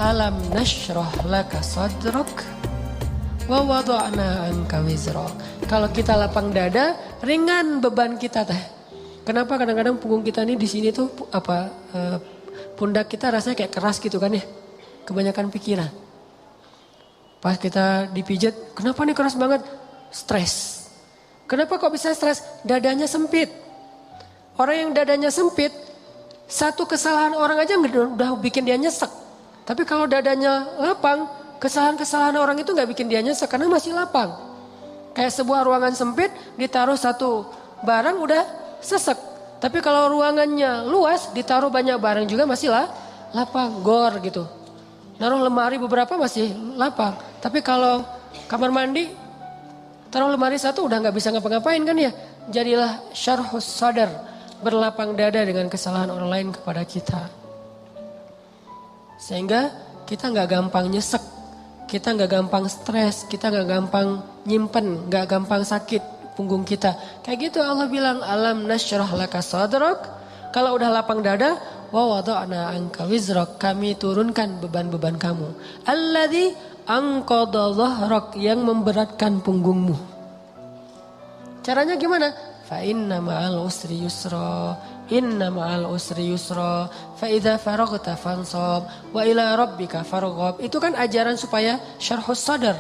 Alam nashrah laka sadrak wa wada'na anka wizrak. Kalau kita lapang dada, ringan beban kita teh. Kenapa kadang-kadang punggung kita nih di sini tuh pundak kita rasanya kayak keras gitu kan ya? Kebanyakan pikiran. Pas kita dipijat, kenapa nih keras banget? Stres. Kenapa kok bisa stres? Dadanya sempit. Orang yang dadanya sempit, satu kesalahan orang aja udah bikin dia nyesek. Tapi kalau dadanya lapang, kesalahan-kesalahan orang itu gak bikin dia nyesek karena masih lapang. Kayak sebuah ruangan sempit, ditaruh satu barang udah sesek. Tapi kalau ruangannya luas, ditaruh banyak barang juga masih lapang, gor gitu. Naruh lemari beberapa masih lapang. Tapi kalau kamar mandi, taruh lemari satu udah gak bisa ngapa-ngapain kan ya. Jadilah syarhus sadar, berlapang dada dengan kesalahan orang lain kepada kita. Sehingga kita gak gampang nyesek, kita gak gampang stres, kita gak gampang nyimpen, gak gampang sakit punggung kita. Kayak gitu Allah bilang, alam nasyrah laka sadrak. Kalau udah lapang dada, wa wada'na anka wizrak, kami turunkan beban-beban kamu. Alladzi anqadha dhahrak, yang memberatkan punggungmu. Caranya gimana? Fa inna ma'al usri yusra, inna ma'al usri yusra, fa idza faraghta fansab wa ila rabbika farghab. Itu kan ajaran supaya syarhus sadar.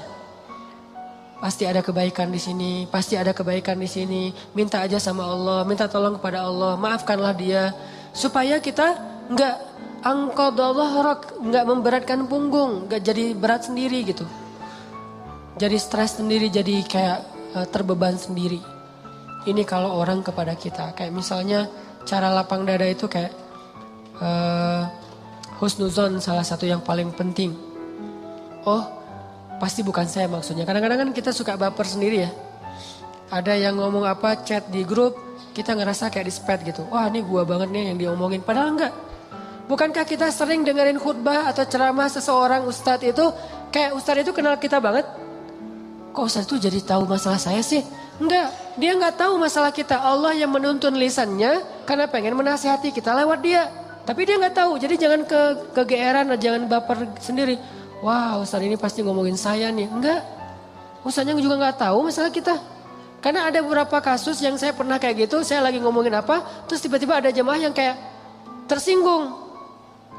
Pasti ada kebaikan di sini, pasti ada kebaikan di sini. Minta aja sama Allah, minta tolong kepada Allah, maafkanlah dia. Supaya kita enggak anqadha dhahrak, enggak memberatkan punggung, enggak jadi berat sendiri gitu. Jadi stres sendiri, jadi kayak terbeban sendiri. Ini kalau orang kepada kita, kayak misalnya cara lapang dada itu kayak husnuzon salah satu yang paling penting. Oh, pasti bukan saya maksudnya. Kadang-kadang kan kita suka baper sendiri ya. Ada yang ngomong apa, chat di grup, kita ngerasa kayak di-spad gitu. Wah, ini gua banget nih yang diomongin. Padahal enggak. Bukankah kita sering dengerin khutbah atau ceramah seseorang ustadz itu, kayak ustadz itu kenal kita banget? Kok ustadz itu jadi tahu masalah saya sih? Enggak, dia enggak tahu masalah kita. Allah yang menuntun lisannya karena pengen menasihati kita lewat dia. Tapi dia enggak tahu, jadi jangan kegeeran, jangan baper sendiri. Wah, ustadz ini pasti ngomongin saya nih. Enggak, ustadznya juga enggak tahu masalah kita. Karena ada beberapa kasus yang saya pernah kayak gitu, saya lagi ngomongin apa, terus tiba-tiba ada jemaah yang kayak tersinggung.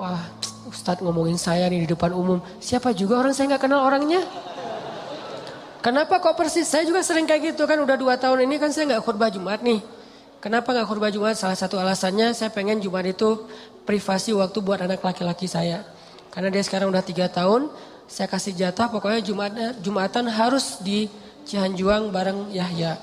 Wah, ustadz ngomongin saya nih di depan umum. Siapa juga orang saya enggak kenal orangnya. Kenapa kok persis? Saya juga sering kayak gitu kan, udah 2 tahun ini kan saya gak khutbah Jumat nih. Kenapa gak khutbah Jumat? Salah satu alasannya saya pengen Jumat itu privasi waktu buat anak laki-laki saya. Karena dia sekarang udah 3 tahun, saya kasih jatah pokoknya Jumatan harus di Cihanjuang bareng Yahya.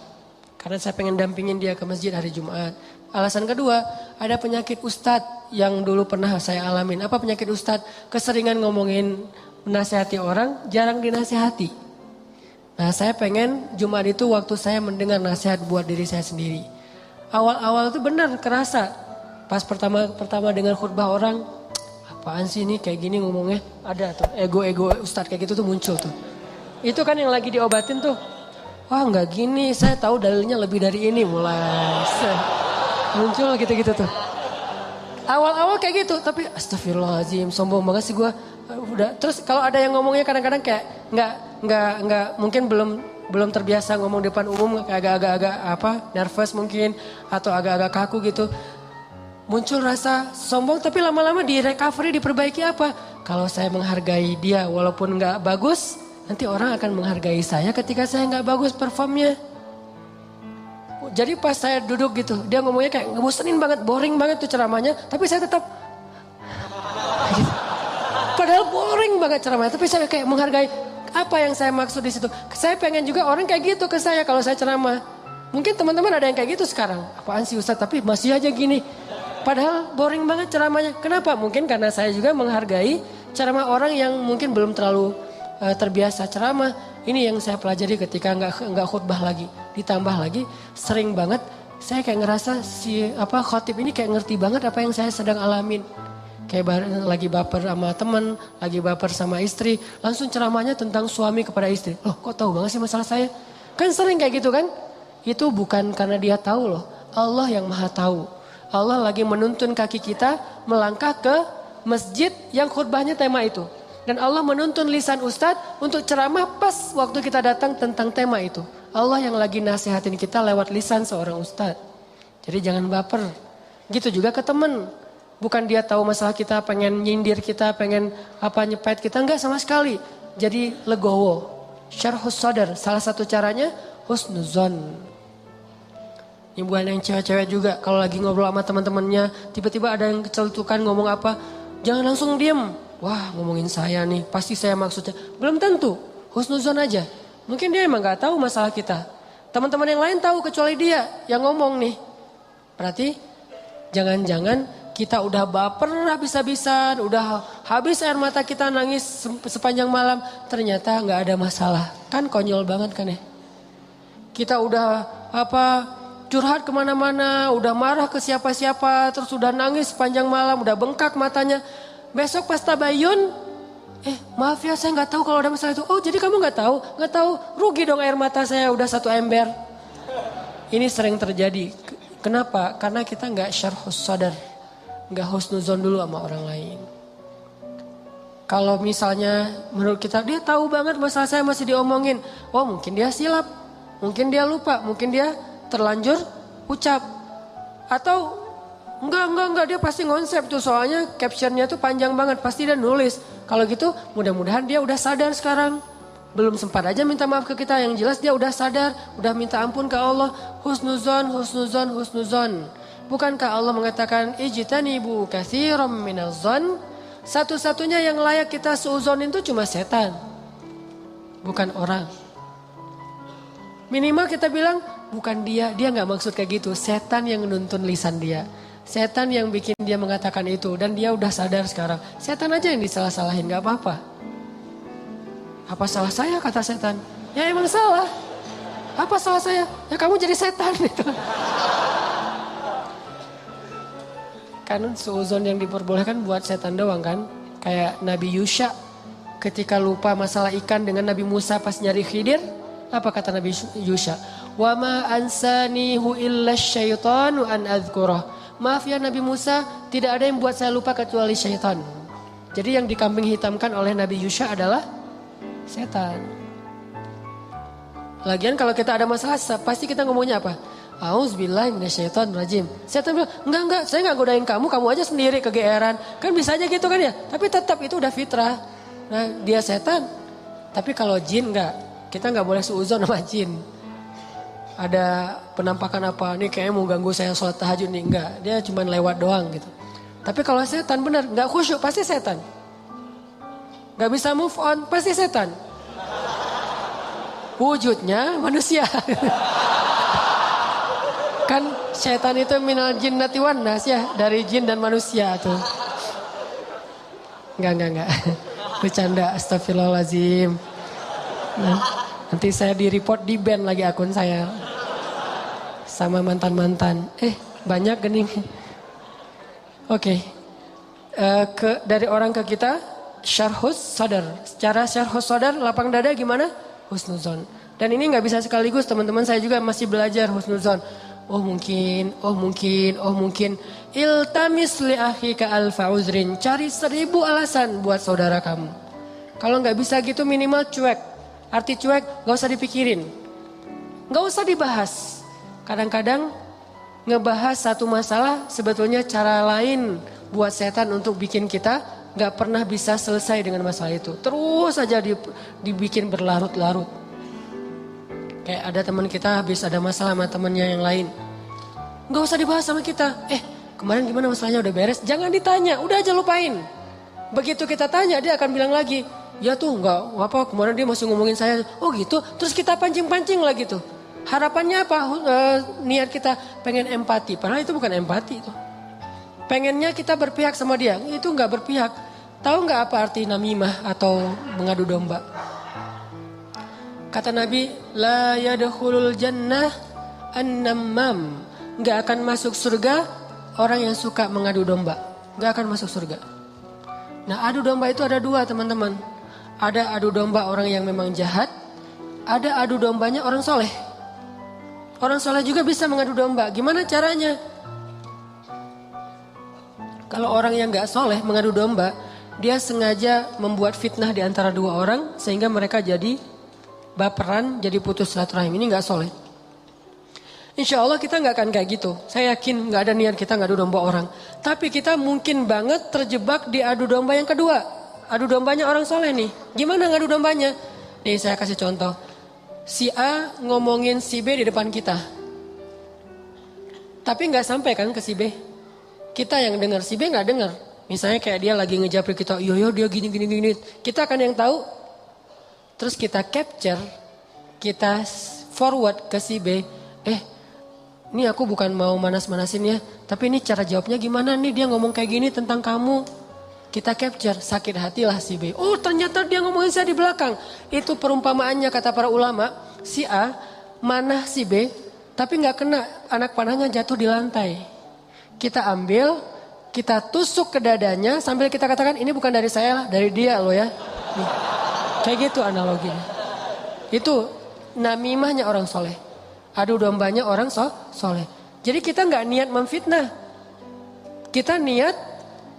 Karena saya pengen dampingin dia ke masjid hari Jumat. Alasan kedua, ada penyakit ustadz yang dulu pernah saya alamin. Apa penyakit ustadz? Keseringan ngomongin menasihati orang, jarang dinasihati. Nah, saya pengen Jumat itu waktu saya mendengar nasihat buat diri saya sendiri. Awal-awal itu benar kerasa. Pas pertama dengar khutbah orang, apaan sih ini kayak gini ngomongnya? Ada tuh ego-ego ustadz kayak gitu tuh muncul tuh. Itu kan yang lagi diobatin tuh. Wah, enggak gini, saya tahu dalilnya lebih dari ini mulai. Muncul gitu-gitu tuh. Awal-awal kayak gitu, tapi astagfirullahaladzim, sombong banget sih gue. Udah, terus kalau ada yang ngomongnya kadang-kadang kayak nggak mungkin belum terbiasa ngomong depan umum, agak-agak nervous mungkin atau agak-agak kaku gitu. Muncul rasa sombong, tapi lama-lama di recovery, diperbaiki apa? Kalau saya menghargai dia walaupun nggak bagus, nanti orang akan menghargai saya ketika saya nggak bagus performnya. Jadi pas saya duduk gitu, dia ngomongnya kayak ngebosenin banget, boring banget tuh ceramahnya, tapi saya tetap gitu. Padahal boring banget ceramahnya, tapi saya kayak menghargai. Apa yang saya maksud di situ? Saya pengen juga orang kayak gitu ke saya kalau saya ceramah. Mungkin teman-teman ada yang kayak gitu sekarang. Apaan sih Ustadz, tapi masih aja gini. Padahal boring banget ceramahnya. Kenapa? Mungkin karena saya juga menghargai ceramah orang yang mungkin belum terlalu terbiasa ceramah. Ini yang saya pelajari ketika nggak khutbah lagi. Ditambah lagi sering banget saya kayak ngerasa khotib ini kayak ngerti banget apa yang saya sedang alamin. Kayak lagi baper sama teman, lagi baper sama istri, langsung ceramahnya tentang suami kepada istri. Loh, kok tahu banget sih masalah saya? Kan sering kayak gitu kan? Itu bukan karena dia tahu loh. Allah yang maha tahu. Allah lagi menuntun kaki kita melangkah ke masjid yang khutbahnya tema itu. Dan Allah menuntun lisan ustadz untuk ceramah pas waktu kita datang tentang tema itu. Allah yang lagi nasihatin kita lewat lisan seorang ustadz. Jadi jangan baper. Gitu juga ke temen. Bukan dia tahu masalah kita, pengen nyindir kita, pengen nyepet kita. Enggak sama sekali. Jadi legowo. Syarhus sadar. Salah satu caranya husnuzon. Ini bukan yang cewek-cewek juga. Kalau lagi ngobrol sama teman-temannya, tiba-tiba ada yang kecelutukan ngomong apa. Jangan langsung diem. Wah ngomongin saya nih, pasti saya maksudnya. Belum tentu, husnuzon aja. Mungkin dia emang gak tahu masalah kita. Teman-teman yang lain tahu kecuali dia yang ngomong nih. Berarti jangan-jangan kita udah baper habis-habisan. Udah habis air mata kita nangis sepanjang malam. Ternyata gak ada masalah. Kan konyol banget kan ya. Kita udah curhat kemana-mana. Udah marah ke siapa-siapa. Terus udah nangis sepanjang malam. Udah bengkak matanya. Besok pas tabayun, maaf ya saya nggak tahu kalau ada masalah itu. Oh jadi kamu nggak tahu, rugi dong air mata saya udah 1 ember. Ini sering terjadi. Kenapa? Karena kita nggak syarhus sadar, nggak husnuzon dulu sama orang lain. Kalau misalnya menurut kita dia tahu banget masalah saya masih diomongin, oh mungkin dia silap, mungkin dia lupa, mungkin dia terlanjur ucap, atau Enggak, dia pasti ngonsep tuh soalnya captionnya tuh panjang banget, pasti dia nulis. Kalau gitu mudah-mudahan dia udah sadar sekarang. Belum sempat aja minta maaf ke kita, yang jelas dia udah sadar, udah minta ampun ke Allah. Husnuzon. Bukankah Allah mengatakan ijtanibu katsiran minaz-zon? Satu-satunya yang layak kita suuzonin itu cuma setan. Bukan orang. Minimal kita bilang bukan dia gak maksud kayak gitu. Setan yang nuntun lisan dia. Setan yang bikin dia mengatakan itu dan dia udah sadar sekarang. Setan aja yang disalah-salahin, gak apa-apa. Apa salah saya kata setan? Ya emang salah. Apa salah saya? Ya kamu jadi setan gitu. Kan suuzon yang diperbolehkan buat setan doang kan. Kayak Nabi Yusha ketika lupa masalah ikan dengan Nabi Musa pas nyari Khidir. Apa kata Nabi Yusha? Wa ma ansanihu illa syaitanu an adhkurah. Maaf ya Nabi Musa, tidak ada yang buat saya lupa kecuali syaitan. Jadi yang dikambing hitamkan oleh Nabi Yusha adalah setan. Lagian kalau kita ada masalah, pasti kita ngomongnya apa? Auzubillahi minasyaitonirrajim. Setan bilang, enggak, saya enggak godain kamu aja sendiri kegeeran. Kan bisa aja gitu kan ya, tapi tetap itu udah fitrah. Nah dia setan. Tapi kalau jin enggak, kita enggak boleh suuzon sama jin. Ada penampakan apa nih kayaknya mau ganggu saya sholat tahajud nih, enggak, dia cuma lewat doang gitu. Tapi kalau setan benar enggak khusyuk pasti setan. Enggak bisa move on pasti setan. Wujudnya manusia. Kan setan itu minal jinnati wan nas ya, dari jin dan manusia tuh. Enggak. Bercanda, astagfirullahaladzim. Nah, nanti saya di-report, di-ban lagi akun saya. Sama mantan-mantan. Banyak gening. Oke. Dari orang ke kita, syarhus sadar. Secara syarhus sadar, lapang dada gimana? Husnuzon. Dan ini gak bisa sekaligus, teman-teman saya juga masih belajar husnuzon. Oh mungkin. Iltamis li akhika alfa uzrin. Cari 1000 alasan buat saudara kamu. Kalau gak bisa gitu minimal cuek. Arti cuek gak usah dipikirin. Gak usah dibahas. Kadang-kadang ngebahas satu masalah sebetulnya cara lain buat setan untuk bikin kita gak pernah bisa selesai dengan masalah itu. Terus aja dibikin berlarut-larut. Kayak ada teman kita habis ada masalah sama temannya yang lain. Gak usah dibahas sama kita. Kemarin gimana masalahnya udah beres? Jangan ditanya, udah aja lupain. Begitu kita tanya dia akan bilang lagi. Ya tuh enggak apa kemarin dia masih ngomongin saya. Oh gitu, terus kita pancing-pancing lagi tuh. Harapannya apa? Niat kita pengen empati. Padahal itu bukan empati itu. Pengennya kita berpihak sama dia. Itu enggak berpihak. Tahu enggak apa arti namimah atau mengadu domba? Kata Nabi, la yadkhulul jannah an-nammam. Enggak akan masuk surga orang yang suka mengadu domba. Enggak akan masuk surga. Nah, adu domba itu ada 2, teman-teman. Ada adu domba orang yang memang jahat. Ada adu dombanya orang soleh. Orang soleh juga bisa mengadu domba. Gimana caranya? Kalau orang yang gak soleh mengadu domba, dia sengaja membuat fitnah di antara dua orang sehingga mereka jadi baperan, jadi putus silaturahim. Ini nggak soleh. Insya Allah kita nggak akan kayak gitu. Saya yakin nggak ada niat kita ngadu domba orang. Tapi kita mungkin banget terjebak di adu domba yang kedua. Adu dombanya orang soleh nih. Gimana ngadu dombanya? Nih saya kasih contoh. Si A ngomongin si B di depan kita. Tapi nggak sampai kan ke si B. Kita yang dengar, si B nggak dengar. Misalnya kayak dia lagi ngejapri kita, yo dia gini. Kita kan yang tahu. Terus kita capture, kita forward ke si B. Ini aku bukan mau manas-manasin ya. Tapi ini cara jawabnya gimana nih, dia ngomong kayak gini tentang kamu. Kita capture, sakit hatilah si B. Oh ternyata dia ngomongin saya di belakang. Itu perumpamaannya kata para ulama. Si A manah si B, tapi nggak kena, anak panahnya jatuh di lantai. Kita ambil, kita tusuk ke dadanya sambil kita katakan ini bukan dari saya lah, dari dia loh ya. Nih. Kayak gitu analoginya. Itu namimahnya orang soleh. Adu dombanya orang soleh. Jadi kita nggak niat memfitnah. Kita niat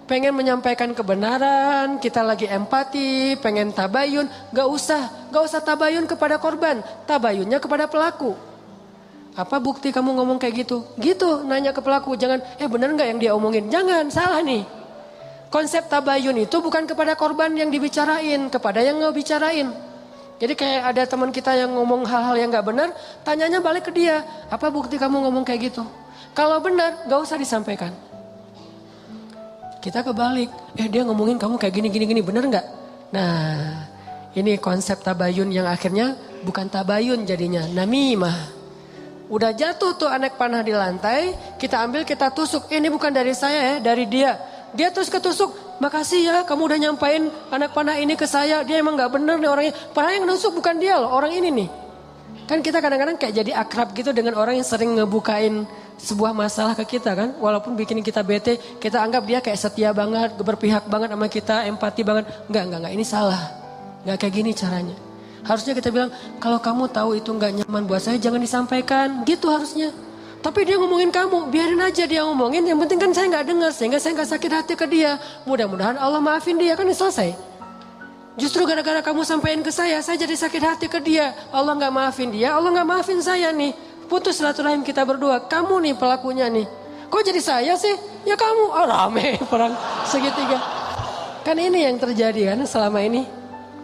pengen menyampaikan kebenaran, kita lagi empati, pengen tabayun. Gak usah tabayun kepada korban, tabayunnya kepada pelaku. Apa bukti kamu ngomong kayak gitu? Gitu, nanya ke pelaku. Jangan, benar gak yang dia omongin? Jangan, salah nih. Konsep tabayun itu bukan kepada korban yang dibicarain, kepada yang ngebicarain. Jadi kayak ada teman kita yang ngomong hal-hal yang gak benar, tanyanya balik ke dia. Apa bukti kamu ngomong kayak gitu? Kalau benar, gak usah disampaikan. Kita kebalik, dia ngomongin kamu kayak gini, benar gak? Nah, ini konsep tabayun yang akhirnya bukan tabayun jadinya, namimah. Udah jatuh tuh anak panah di lantai, kita ambil, kita tusuk. Ini bukan dari saya ya, dari dia. Dia terus ketusuk, makasih ya kamu udah nyampain anak panah ini ke saya. Dia emang gak bener nih orangnya. Padahal yang nusuk bukan dia loh, orang ini nih. Kan kita kadang-kadang kayak jadi akrab gitu dengan orang yang sering ngebukain sebuah masalah ke kita kan. Walaupun bikin kita bete, kita anggap dia kayak setia banget, berpihak banget sama kita, empati banget. Enggak, ini salah. Enggak kayak gini caranya. Harusnya kita bilang, kalau kamu tahu itu gak nyaman buat saya, jangan disampaikan. Gitu harusnya. Tapi dia ngomongin kamu, biarin aja dia ngomongin. Yang penting kan saya gak dengar, sehingga saya gak sakit hati ke dia. Mudah-mudahan Allah maafin dia, kan selesai. Justru gara-gara kamu sampaikan ke saya jadi sakit hati ke dia. Allah gak maafin dia, Allah gak maafin saya nih. Putus silaturahim kita berdua. Kamu nih pelakunya nih. Kok jadi saya sih? Ya kamu. Oh rame perang segitiga. Kan ini yang terjadi kan selama ini.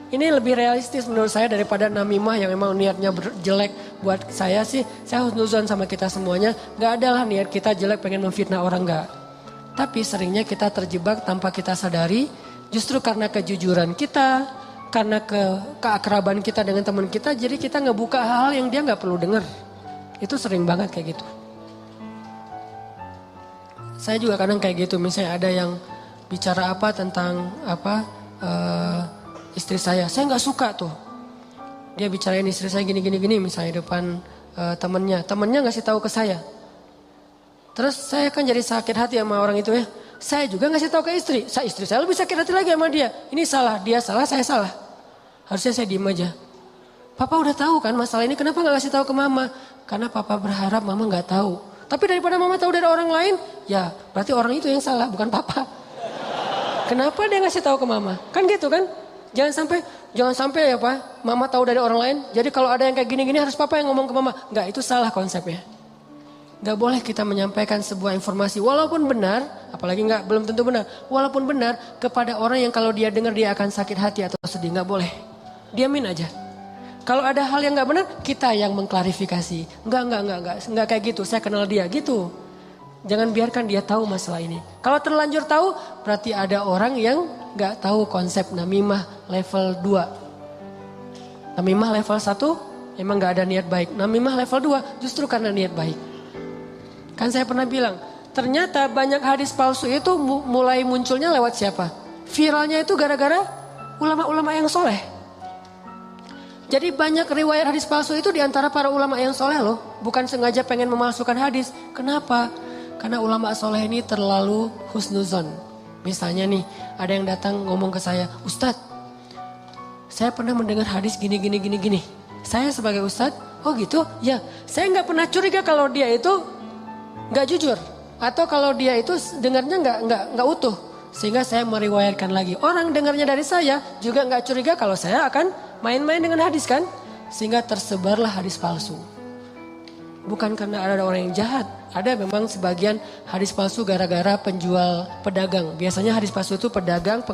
Ini lebih realistis menurut saya daripada namimah yang memang niatnya jelek buat saya sih. Saya husnuzon sama kita semuanya. Gak adalah niat kita jelek pengen memfitnah orang, gak. Tapi seringnya kita terjebak tanpa kita sadari. Justru karena kejujuran kita, karena keakraban kita dengan teman kita. Jadi kita ngebuka hal-hal yang dia gak perlu dengar. Itu sering banget kayak gitu. Saya juga kadang kayak gitu. Misalnya ada yang bicara apa tentang istri saya nggak suka tuh. Dia bicarain istri saya gini misalnya depan temennya ngasih tahu ke saya. Terus saya kan jadi sakit hati sama orang itu ya. Saya juga ngasih tahu ke istri saya lebih sakit hati lagi sama dia. Ini salah, dia salah, saya salah. Harusnya saya diem aja. Papa udah tahu kan masalah ini, kenapa nggak ngasih tahu ke mama? Karena papa berharap mama nggak tahu. Tapi daripada mama tahu dari orang lain, ya berarti orang itu yang salah, bukan papa. Kenapa dia ngasih tahu ke mama? Kan gitu kan? Jangan sampai ya Pak, mama tahu dari orang lain. Jadi kalau ada yang kayak gini-gini harus papa yang ngomong ke mama. Enggak, itu salah konsepnya. Enggak boleh kita menyampaikan sebuah informasi walaupun benar, apalagi belum tentu benar. Walaupun benar kepada orang yang kalau dia dengar dia akan sakit hati atau sedih, enggak boleh. Diamin aja. Kalau ada hal yang enggak benar, kita yang mengklarifikasi. Enggak kayak gitu. Saya kenal dia gitu. Jangan biarkan dia tahu masalah ini. Kalau terlanjur tahu, berarti ada orang yang gak tahu konsep namimah level 2. Namimah level 1 emang gak ada niat baik. Namimah level 2 justru karena niat baik. Kan saya pernah bilang, ternyata banyak hadis palsu itu mulai munculnya lewat siapa? Viralnya itu gara-gara ulama-ulama yang soleh. Jadi banyak riwayat hadis palsu itu diantara para ulama yang soleh loh. Bukan sengaja pengen memalsukan hadis. Kenapa? Karena ulama soleh ini terlalu husnuzon. Misalnya nih, ada yang datang ngomong ke saya, Ustadz, saya pernah mendengar hadis gini. Saya sebagai Ustadz, oh gitu? Ya, saya nggak pernah curiga kalau dia itu nggak jujur. Atau kalau dia itu dengarnya nggak utuh. Sehingga saya meriwayatkan lagi. Orang dengarnya dari saya juga nggak curiga kalau saya akan main-main dengan hadis kan. Sehingga tersebarlah hadis palsu. Bukan karena ada orang yang jahat. Ada memang sebagian hadis palsu gara-gara penjual pedagang. Biasanya hadis palsu itu pedagang,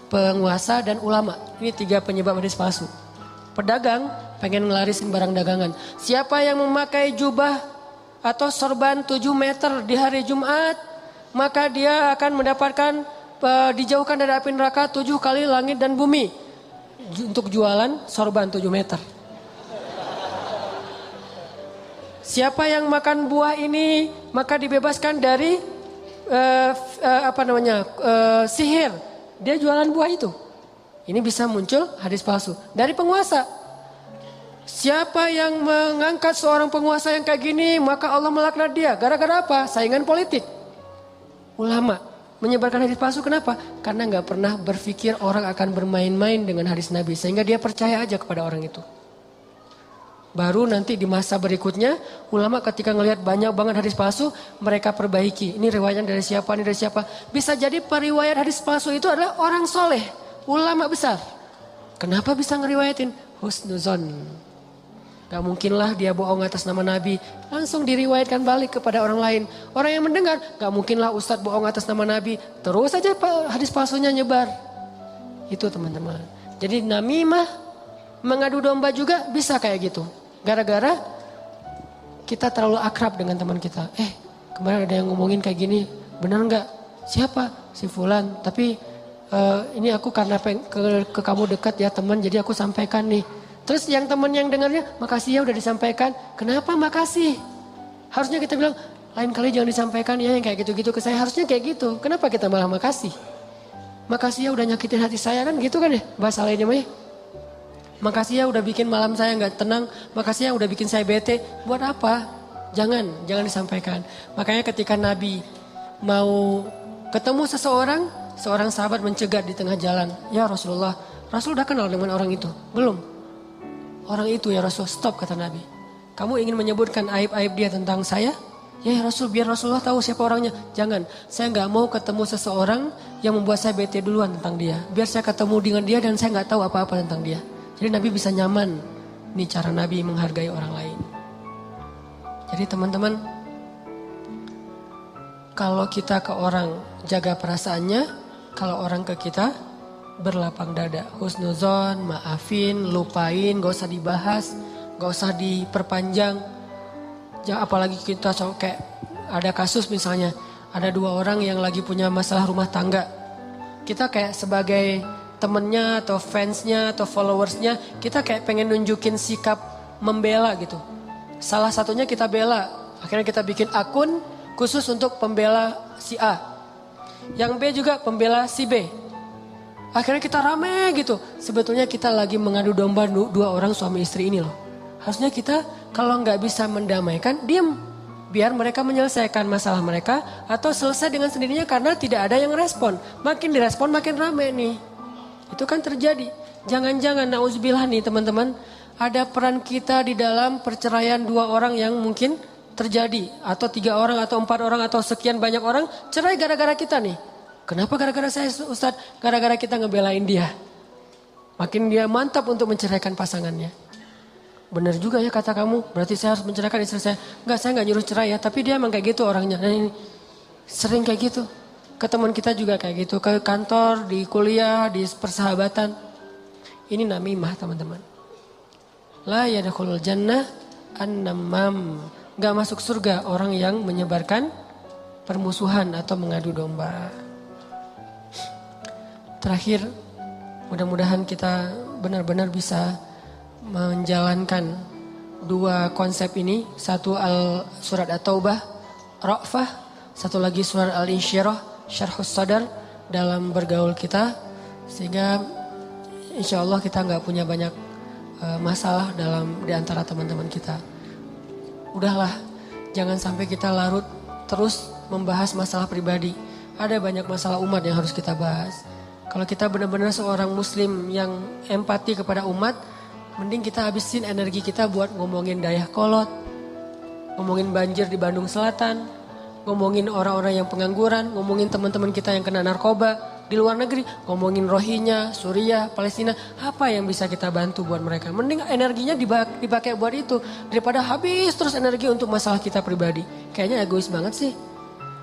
penguasa dan ulama. Ini 3 penyebab hadis palsu. Pedagang pengen ngelarisin barang dagangan. Siapa yang memakai jubah atau sorban 7 meter di hari Jumat, maka dia akan mendapatkan dijauhkan dari api neraka 7 kali langit dan bumi. Untuk jualan sorban 7 meter. Siapa yang makan buah ini maka dibebaskan dari sihir. Dia jualan buah itu. Ini bisa muncul hadis palsu dari penguasa. Siapa yang mengangkat seorang penguasa yang kayak gini maka Allah melaknat dia. Gara-gara apa? Saingan politik. Ulama menyebarkan hadis palsu kenapa? Karena nggak pernah berpikir orang akan bermain-main dengan hadis Nabi. Sehingga dia percaya aja kepada orang itu. Baru nanti di masa berikutnya ulama ketika ngelihat banyak banget hadis palsu mereka perbaiki. Ini riwayatnya dari siapa, ini dari siapa. Bisa jadi periwayat hadis palsu itu adalah orang soleh, ulama besar. Kenapa bisa ngeriwayatin? Husnuzon. Gak mungkinlah dia bohong atas nama Nabi. Langsung diriwayatkan balik kepada orang lain. Orang yang mendengar gak mungkinlah ustadz bohong atas nama Nabi. Terus saja hadis palsunya nyebar. Itu teman-teman. Jadi namimah mengadu domba juga bisa kayak gitu. Gara-gara kita terlalu akrab dengan teman kita. Kemarin ada yang ngomongin kayak gini. Benar nggak? Siapa? Si Fulan. Tapi ini aku karena ke kamu dekat ya teman. Jadi aku sampaikan nih. Terus yang teman yang dengarnya. Makasih ya udah disampaikan. Kenapa makasih? Harusnya kita bilang. Lain kali jangan disampaikan ya yang kayak gitu-gitu ke saya. Harusnya kayak gitu. Kenapa kita malah makasih? Makasih ya udah nyakitin hati saya kan gitu kan ya. Bahasa lainnya mah ya. Makasih ya udah bikin malam saya gak tenang. Makasih ya udah bikin saya bete. Buat apa? Jangan disampaikan. Makanya ketika Nabi mau ketemu seorang sahabat mencegat di tengah jalan. Ya Rasulullah, Rasul udah kenal dengan orang itu? Belum. Orang itu ya Rasul, stop kata Nabi. Kamu ingin menyebutkan aib-aib dia tentang saya? Ya Rasul, biar Rasulullah tahu siapa orangnya. Jangan, saya gak mau ketemu seseorang yang membuat saya bete duluan tentang dia. Biar saya ketemu dengan dia dan saya gak tahu apa-apa tentang dia. Jadi Nabi bisa nyaman. Ini cara Nabi menghargai orang lain. Jadi teman-teman, kalau kita ke orang jaga perasaannya, kalau orang ke kita berlapang dada. Husnuzon, maafin, lupain, gak usah dibahas, gak usah diperpanjang. Apalagi kita kayak ada kasus misalnya, ada 2 orang yang lagi punya masalah rumah tangga. Kita kayak sebagai temennya atau fansnya atau followersnya, kita kayak pengen nunjukin sikap membela gitu. Salah satunya kita bela, akhirnya kita bikin akun khusus untuk pembela si A. Yang B juga pembela si B. Akhirnya kita rame gitu. Sebetulnya kita lagi mengadu domba 2 orang suami istri ini loh. Harusnya kita kalau nggak bisa mendamaikan, diam. Biar mereka menyelesaikan masalah mereka atau selesai dengan sendirinya karena tidak ada yang respon. Makin direspon makin rame nih. Itu kan terjadi. Jangan-jangan nauzubillah nih teman-teman. Ada peran kita di dalam perceraian 2 orang yang mungkin terjadi. Atau 3 orang atau 4 orang atau sekian banyak orang. Cerai gara-gara kita nih. Kenapa gara-gara saya Ustadz? Gara-gara kita ngebelain dia. Makin dia mantap untuk menceraikan pasangannya. Benar juga ya kata kamu. Berarti saya harus menceraikan istri saya. Enggak, saya gak nyuruh cerai ya. Tapi dia emang kayak gitu orangnya. Nah ini sering kayak gitu. Ke teman kita juga kayak gitu. Ke kantor, di kuliah, di persahabatan. Ini namimah teman-teman. La yadkhulul jannah an-namam. Gak masuk surga orang yang menyebarkan permusuhan atau mengadu domba. Terakhir, mudah-mudahan kita benar-benar bisa menjalankan 2 konsep ini. Satu surat At-Taubah, Ra'fah. Satu lagi surat Al-Insyirah, Syarhus Sadar dalam bergaul kita. Sehingga insya Allah kita gak punya banyak masalah di antara teman-teman kita. Udahlah, jangan sampai kita larut terus membahas masalah pribadi. Ada banyak masalah umat yang harus kita bahas. Kalau kita benar-benar seorang muslim yang empati kepada umat, mending kita habisin energi kita buat ngomongin Dayakolot, ngomongin banjir di Bandung Selatan, ngomongin orang-orang yang pengangguran, ngomongin teman-teman kita yang kena narkoba di luar negeri, ngomongin Rohingya, Suriah, Palestina, apa yang bisa kita bantu buat mereka. Mending energinya dipakai buat itu daripada habis terus energi untuk masalah kita pribadi. Kayaknya egois banget sih.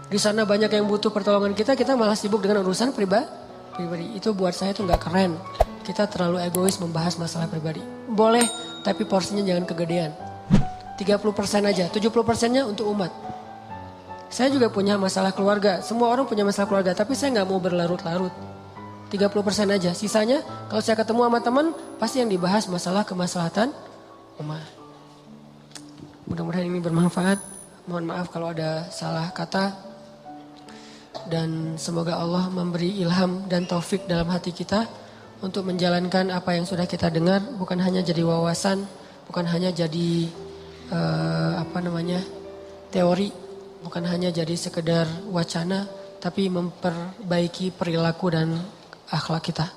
Di sana banyak yang butuh pertolongan kita malah sibuk dengan urusan pribadi. Itu buat saya itu nggak keren. Kita terlalu egois membahas masalah pribadi. Boleh, tapi porsinya jangan kegedean. 30% aja, 70%-nya untuk umat. Saya juga punya masalah keluarga. Semua orang punya masalah keluarga, tapi saya nggak mau berlarut-larut. 30% aja. Sisanya kalau saya ketemu sama teman, pasti yang dibahas masalah kemaslahatan umat. Mudah-mudahan ini bermanfaat. Mohon maaf kalau ada salah kata. Dan semoga Allah memberi ilham dan taufik dalam hati kita untuk menjalankan apa yang sudah kita dengar. Bukan hanya jadi wawasan, bukan hanya jadi teori. Bukan hanya jadi sekedar wacana, tapi memperbaiki perilaku dan akhlak kita.